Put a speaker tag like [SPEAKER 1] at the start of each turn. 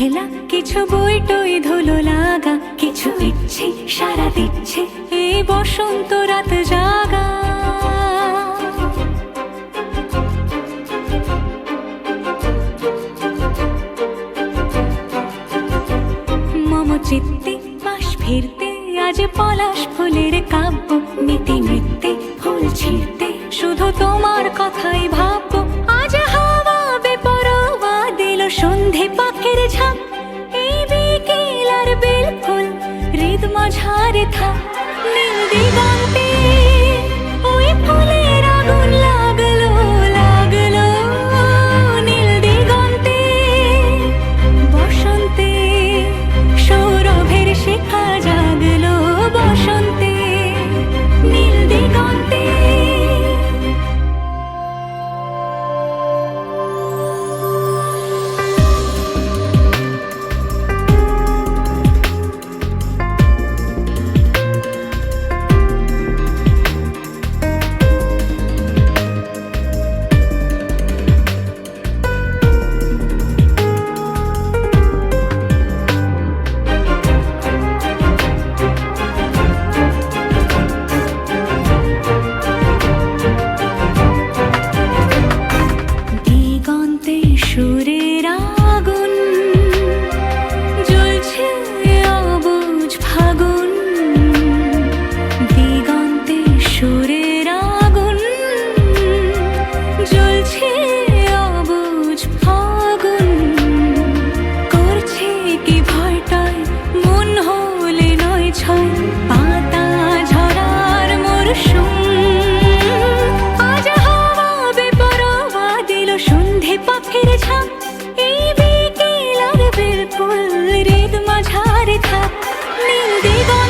[SPEAKER 1] মেঘলা কিছু বই টই ধুলো লাগা, কিছু ইচ্ছে সারা দিচ্ছে এই বসন্ত রাত জাগা। মম চিত্তে পাশ ফিরতে আজ পলাশ ফুলের কাব্য, নীতি নৃত্যে ফুল ছিঁড়তে শুধু তোমার কথাই ভাববো। আজ হাওয়া বেপরোয়া দিল সন্ধে পাখির ঝাঁক, এই বিকেল আর বেল ফুল হৃদ মাঝারে থাক। নীল দিগন্তে ওই ফুলের আগুন লাগলো লাগলো, নীল দিগন্তে বসন্তে সৌরভের শিখা জাগলো বসন্তে, নীল দিগন্তে। সুরের আগুন জ্বলছে অবুঝ ফাগুন, দিগন্তে সুরের আগুন জ্বলছে অবুঝ ফাগুন। করছে কি ভয়টায় মন হলে নয় ছয়, পাতা ঝরার মরশুম। আজ হাওয়া বেপরোয়া দিল সন্ধে পাখির ঝাঁক, এই বিকেল আর বেল ফুল হৃদ মাঝারে থাক। নীল দিগন্তে